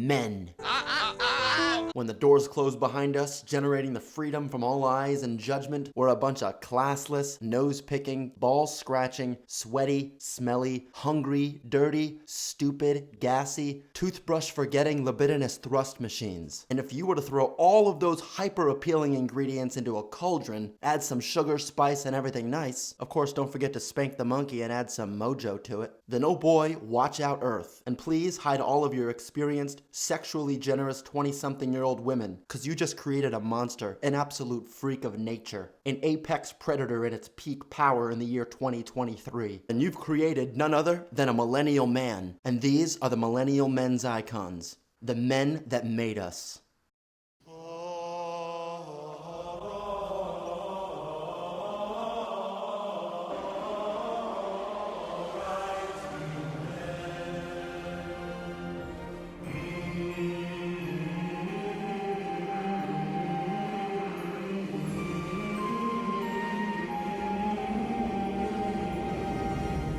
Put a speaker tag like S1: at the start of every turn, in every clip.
S1: men. When the doors close behind us, generating the freedom from all eyes and judgment, we're a bunch of classless, nose-picking, ball-scratching, sweaty, smelly, hungry, dirty, stupid, gassy, toothbrush-forgetting libidinous thrust machines. And if you were to throw all of those hyper-appealing ingredients into a cauldron, add some sugar, spice, and everything nice, of course don't forget to spank the monkey and add some mojo to it, then oh boy, watch out Earth. And please hide all of your experienced, sexually generous 20-something-year-old women, because you just created a monster, an absolute freak of nature, an apex predator in its peak power in the year 2023. And you've created none other than a millennial man. And these are the millennial men's icons, the men that made us.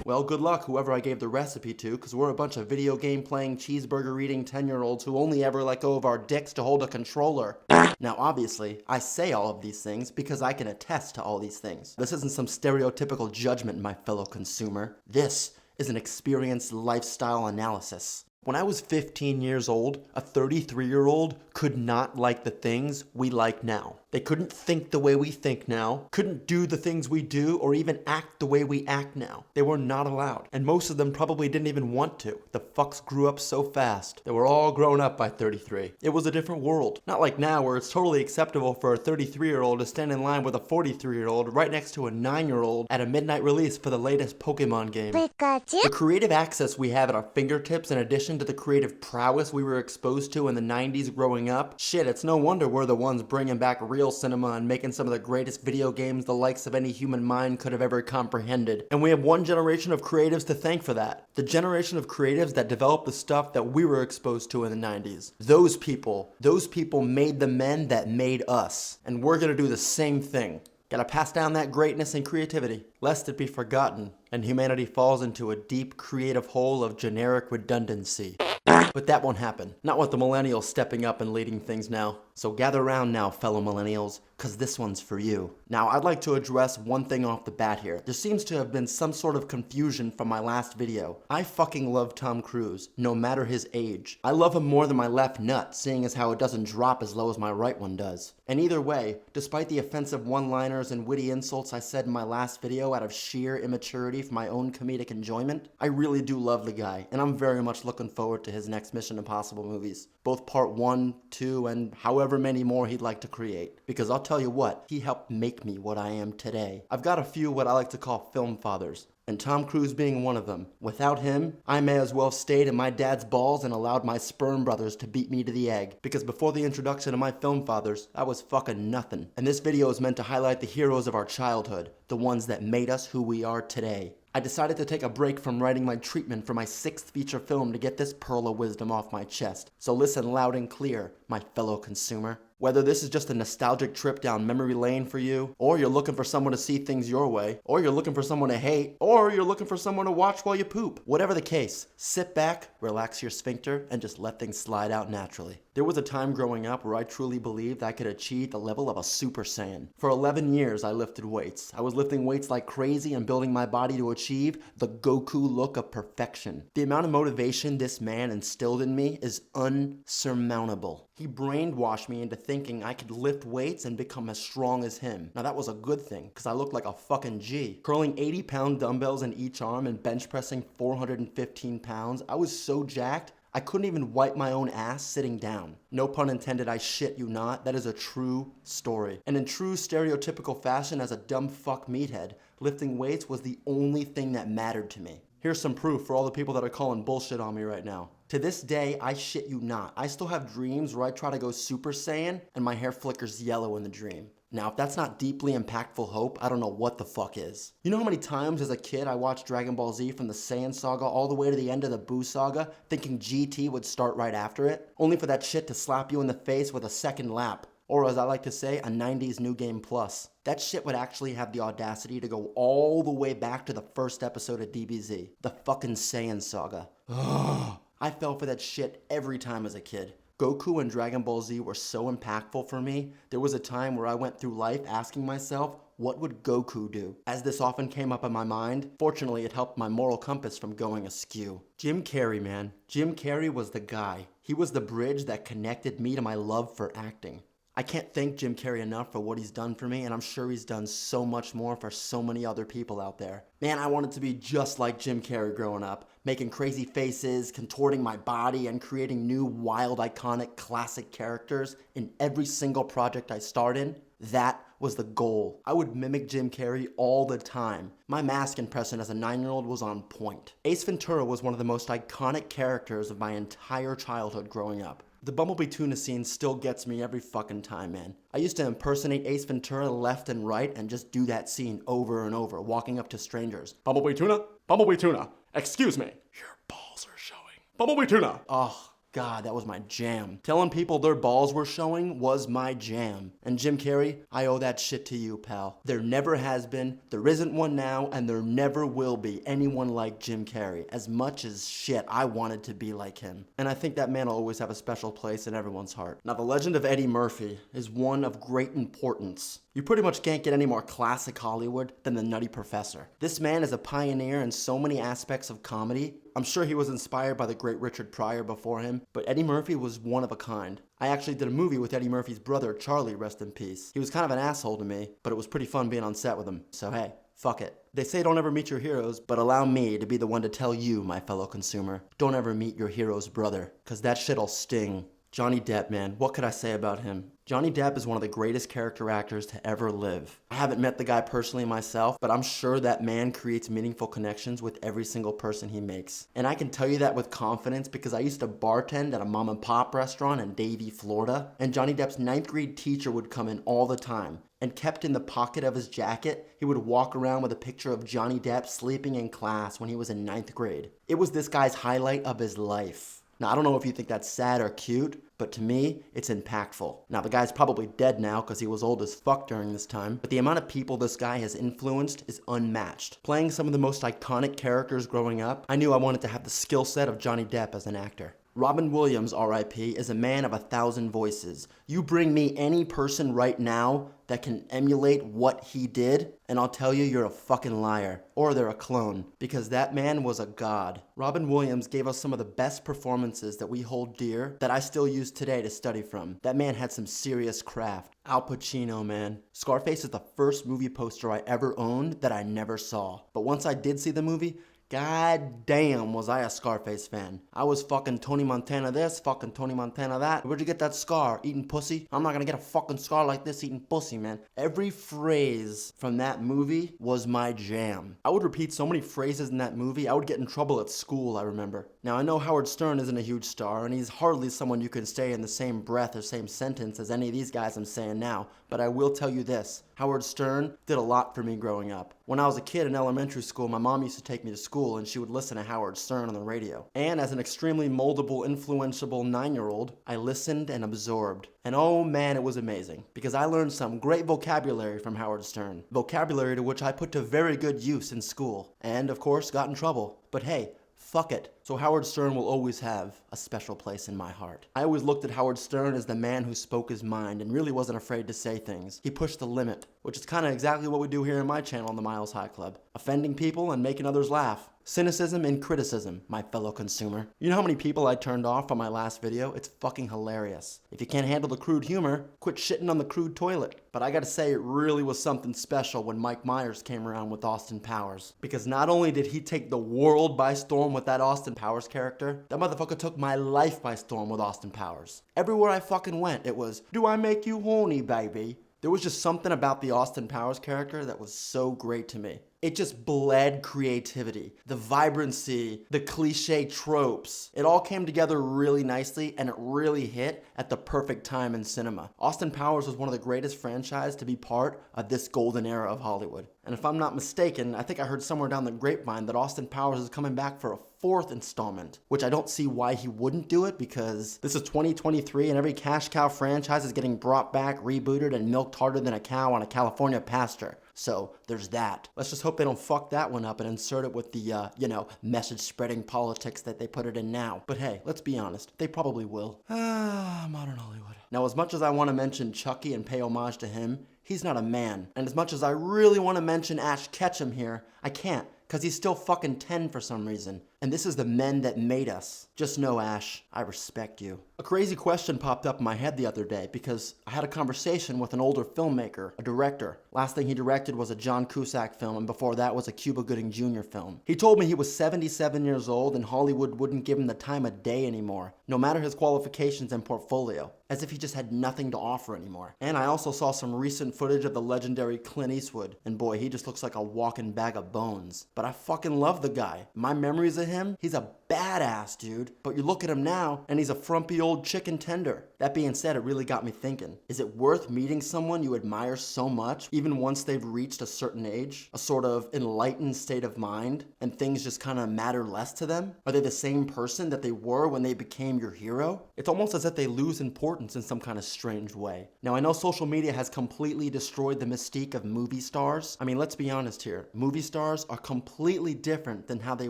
S1: Well, good luck whoever I gave the recipe to, because we're a bunch of video game playing, cheeseburger eating 10-year-olds who only ever let go of our dicks to hold a controller. Now, obviously, I say all of these things because I can attest to all these things. This isn't some stereotypical judgment, my fellow consumer. This is an experienced lifestyle analysis. When I was 15 years old, a 33-year-old could not like the things we like now. They couldn't think the way we think now, couldn't do the things we do, or even act the way we act now. They were not allowed. And most of them probably didn't even want to. The fucks grew up so fast. They were all grown up by 33. It was a different world. Not like now where it's totally acceptable for a 33-year-old to stand in line with a 43-year-old right next to a 9-year-old at a midnight release for the latest Pokemon game.
S2: Pikachu?
S1: The creative access we have at our fingertips in addition to the creative prowess we were exposed to in the 90s growing up, shit, it's no wonder we're the ones bringing back real cinema and making some of the greatest video games the likes of any human mind could have ever comprehended. And we have one generation of creatives to thank for that. The generation of creatives that developed the stuff that we were exposed to in the 90s. Those people made the men that made us. And we're gonna do the same thing. Gotta pass down that greatness and creativity, lest it be forgotten, and humanity falls into a deep creative hole of generic redundancy. But that won't happen. Not with the millennials stepping up and leading things now. So gather around now, fellow millennials, cause this one's for you. Now, I'd like to address one thing off the bat here. There seems to have been some sort of confusion from my last video. I fucking love Tom Cruise, no matter his age. I love him more than my left nut, seeing as how it doesn't drop as low as my right one does. And either way, despite the offensive one-liners and witty insults I said in my last video out of sheer immaturity for my own comedic enjoyment, I really do love the guy, and I'm very much looking forward to his next Mission Impossible movies. Both part 1, 2, and however many more he'd like to create. Because I'll tell you what, he helped make me what I am today. I've got a few what I like to call film fathers, and Tom Cruise being one of them. Without him, I may as well stayed in my dad's balls and allowed my sperm brothers to beat me to the egg. Because before the introduction of my film fathers, I was fucking nothing. And this video is meant to highlight the heroes of our childhood, the ones that made us who we are today. I decided to take a break from writing my treatment for my 6th feature film to get this pearl of wisdom off my chest. So listen loud and clear, my fellow consumer. Whether this is just a nostalgic trip down memory lane for you, or you're looking for someone to see things your way, or you're looking for someone to hate, or you're looking for someone to watch while you poop. Whatever the case, sit back, relax your sphincter, and just let things slide out naturally. There was a time growing up where I truly believed I could achieve the level of a Super Saiyan. For 11 years, I lifted weights. I was lifting weights like crazy and building my body to achieve the Goku look of perfection. The amount of motivation this man instilled in me is unsurmountable. He brainwashed me into thinking I could lift weights and become as strong as him. Now that was a good thing, because I looked like a fucking G. Curling 80-pound dumbbells in each arm and bench pressing 415 pounds, I was so jacked, I couldn't even wipe my own ass sitting down. No pun intended, I shit you not, that is a true story. And in true stereotypical fashion as a dumb fuck meathead, lifting weights was the only thing that mattered to me. Here's some proof for all the people that are calling bullshit on me right now. To this day, I shit you not, I still have dreams where I try to go Super Saiyan and my hair flickers yellow in the dream. Now, if that's not deeply impactful hope, I don't know what the fuck is. You know how many times as a kid I watched Dragon Ball Z from the Saiyan saga all the way to the end of the Buu saga, thinking GT would start right after it, only for that shit to slap you in the face with a second lap. Or as I like to say, a 90s New Game Plus. That shit would actually have the audacity to go all the way back to the first episode of DBZ. The fucking Saiyan saga. Ugh. I fell for that shit every time as a kid. Goku and Dragon Ball Z were so impactful for me. There was a time where I went through life asking myself, what would Goku do? As this often came up in my mind, fortunately it helped my moral compass from going askew. Jim Carrey, man. Jim Carrey was the guy. He was the bridge that connected me to my love for acting. I can't thank Jim Carrey enough for what he's done for me, and I'm sure he's done so much more for so many other people out there. Man, I wanted to be just like Jim Carrey growing up, making crazy faces, contorting my body, and creating new, wild, iconic, classic characters in every single project I starred in. That was the goal. I would mimic Jim Carrey all the time. My mask impression as a 9-year-old was on point. Ace Ventura was one of the most iconic characters of my entire childhood growing up. The Bumblebee tuna scene still gets me every fucking time, man. I used to impersonate Ace Ventura left and right and just do that scene over and over, walking up to strangers. Bumblebee tuna? Bumblebee tuna. Excuse me. Your balls are showing. Bumblebee tuna. Oh, God, that was my jam. Telling people their balls were showing was my jam. And Jim Carrey, I owe that shit to you, pal. There never has been, there isn't one now, and there never will be anyone like Jim Carrey. As much as shit, I wanted to be like him. And I think that man will always have a special place in everyone's heart. Now, the legend of Eddie Murphy is one of great importance. You pretty much can't get any more classic Hollywood than the Nutty Professor. This man is a pioneer in so many aspects of comedy. I'm sure he was inspired by the great Richard Pryor before him, but Eddie Murphy was one of a kind. I actually did a movie with Eddie Murphy's brother, Charlie, rest in peace. He was kind of an asshole to me, but it was pretty fun being on set with him. So hey, fuck it. They say don't ever meet your heroes, but allow me to be the one to tell you, my fellow consumer, don't ever meet your hero's brother, cause that shit'll sting. Johnny Depp, man, what could I say about him? Johnny Depp is one of the greatest character actors to ever live. I haven't met the guy personally myself, but I'm sure that man creates meaningful connections with every single person he makes. And I can tell you that with confidence because I used to bartend at a mom and pop restaurant in Davie, Florida, and Johnny Depp's 9th grade teacher would come in all the time. And kept in the pocket of his jacket, he would walk around with a picture of Johnny Depp sleeping in class when he was in 9th grade. It was this guy's highlight of his life. Now, I don't know if you think that's sad or cute, but to me, it's impactful. Now, the guy's probably dead now because he was old as fuck during this time, but the amount of people this guy has influenced is unmatched. Playing some of the most iconic characters growing up, I knew I wanted to have the skill set of Johnny Depp as an actor. Robin Williams, R.I.P., is a man of 1,000 voices. You bring me any person right now that can emulate what he did, and I'll tell you you're a fucking liar. Or they're a clone. Because that man was a god. Robin Williams gave us some of the best performances that we hold dear that I still use today to study from. That man had some serious craft. Al Pacino, man. Scarface is the first movie poster I ever owned that I never saw. But once I did see the movie, god damn was I a Scarface fan. I was fucking Tony Montana this, fucking Tony Montana that. Where'd you get that scar? Eating pussy? I'm not gonna get a fucking scar like this eating pussy, man. Every phrase from that movie was my jam. I would repeat so many phrases in that movie, I would get in trouble at school, I remember. Now, I know Howard Stern isn't a huge star, and he's hardly someone you can say in the same breath or same sentence as any of these guys I'm saying now, but I will tell you this. Howard Stern did a lot for me growing up. When I was a kid in elementary school, my mom used to take me to school and she would listen to Howard Stern on the radio. And as an extremely moldable, influenceable 9-year-old, I listened and absorbed. And oh man, it was amazing, because I learned some great vocabulary from Howard Stern. Vocabulary to which I put to very good use in school. And of course, got in trouble. But hey, fuck it. So Howard Stern will always have a special place in my heart. I always looked at Howard Stern as the man who spoke his mind and really wasn't afraid to say things. He pushed the limit, which is kind of exactly what we do here in my channel on the Myles High Club. Offending people and making others laugh. Cynicism and criticism, my fellow consumer. You know how many people I turned off on my last video? It's fucking hilarious. If you can't handle the crude humor, quit shitting on the crude toilet. But I gotta say, it really was something special when Mike Myers came around with Austin Powers. Because not only did he take the world by storm with that Austin Powers character, that motherfucker took my life by storm with Austin Powers. Everywhere I fucking went, it was, do I make you horny, baby? There was just something about the Austin Powers character that was so great to me. It just bled creativity, the vibrancy, the cliche tropes. It all came together really nicely and it really hit at the perfect time in cinema. Austin Powers was one of the greatest franchises to be part of this golden era of Hollywood. And if I'm not mistaken, I think I heard somewhere down the grapevine that Austin Powers is coming back for a 4th installment, which I don't see why he wouldn't do it because this is 2023 and every cash cow franchise is getting brought back, rebooted, and milked harder than a cow on a California pasture. So there's that. Let's just hope they don't fuck that one up and insert it with the, message spreading politics that they put it in now. But hey, let's be honest, they probably will. Modern Hollywood. Now, as much as I want to mention Chucky and pay homage to him, he's not a man. And as much as I really want to mention Ash Ketchum here, I can't, because he's still fucking 10 for some reason. And this is the men that made us. Just know, Ash, I respect you. A crazy question popped up in my head the other day because I had a conversation with an older filmmaker, a director. Last thing he directed was a John Cusack film, and before that was a Cuba Gooding Jr. film. He told me he was 77 years old and Hollywood wouldn't give him the time of day anymore, no matter his qualifications and portfolio, as if he just had nothing to offer anymore. And I also saw some recent footage of the legendary Clint Eastwood, and boy, he just looks like a walking bag of bones. But I fucking love the guy. My memories of him, he's a badass dude, but you look at him now and he's a frumpy old chicken tender. That being said, it really got me thinking, is it worth meeting someone you admire so much, even once they've reached a certain age, a sort of enlightened state of mind, and things just kind of matter less to them? Are they the same person that they were when they became your hero? It's almost as if they lose importance in some kind of strange way. Now, I know social media has completely destroyed the mystique of movie stars. I mean, let's be honest here. Movie stars are completely different than how they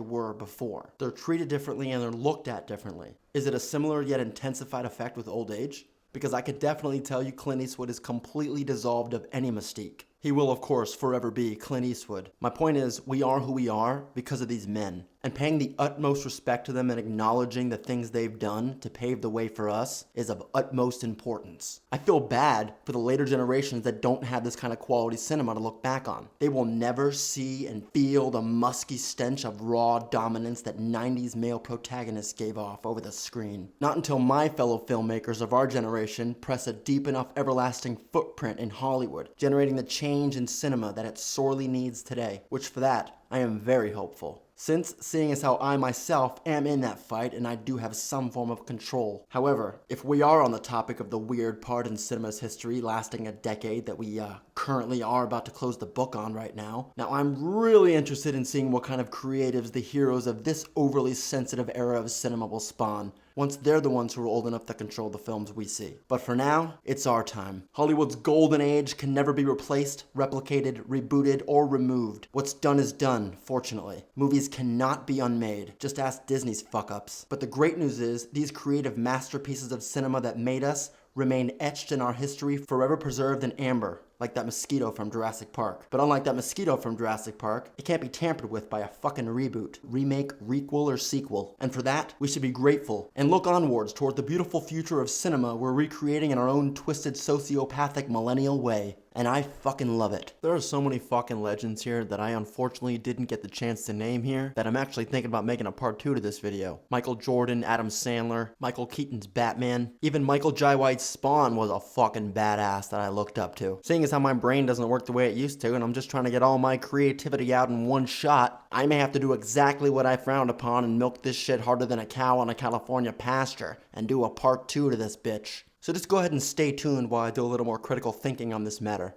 S1: were before. They're treated differently and they're looked at differently. Is it a similar yet intensified effect with old age? Because I could definitely tell you Clint Eastwood is completely dissolved of any mystique. He will, of course, forever be Clint Eastwood. My point is, we are who we are because of these men. And paying the utmost respect to them and acknowledging the things they've done to pave the way for us is of utmost importance. I feel bad for the later generations that don't have this kind of quality cinema to look back on. They will never see and feel the musky stench of raw dominance that 90s male protagonists gave off over the screen. Not until my fellow filmmakers of our generation press a deep enough everlasting footprint in Hollywood, generating the change in cinema that it sorely needs today, which for that, I am very hopeful. Since, seeing as how I myself am in that fight and I do have some form of control. However, if we are on the topic of the weird part in cinema's history lasting a decade that we currently are about to close the book on right now, now I'm really interested in seeing what kind of creatives the heroes of this overly sensitive era of cinema will spawn, once they're the ones who are old enough to control the films we see. But for now, it's our time. Hollywood's golden age can never be replaced, replicated, rebooted, or removed. What's done is done, fortunately. Movies cannot be unmade. Just ask Disney's fuck-ups. But the great news is, these creative masterpieces of cinema that made us remain etched in our history, forever preserved in amber, like that mosquito from Jurassic Park. But unlike that mosquito from Jurassic Park, it can't be tampered with by a fucking reboot, remake, requel, or sequel. And for that, we should be grateful and look onwards toward the beautiful future of cinema we're recreating in our own twisted sociopathic millennial way. And I fucking love it. There are so many fucking legends here that I unfortunately didn't get the chance to name here that I'm actually thinking about making a part 2 to this video. Michael Jordan, Adam Sandler, Michael Keaton's Batman, even Michael Jai White's Spawn was a fucking badass that I looked up to. Seeing as how my brain doesn't work the way it used to and I'm just trying to get all my creativity out in one shot, I may have to do exactly what I frowned upon and milk this shit harder than a cow on a California pasture and do a part 2 to this bitch. So just go ahead and stay tuned while I do a little more critical thinking on this matter.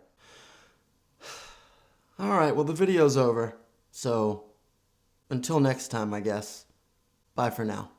S1: Alright, well the video's over. So, until next time I guess. Bye for now.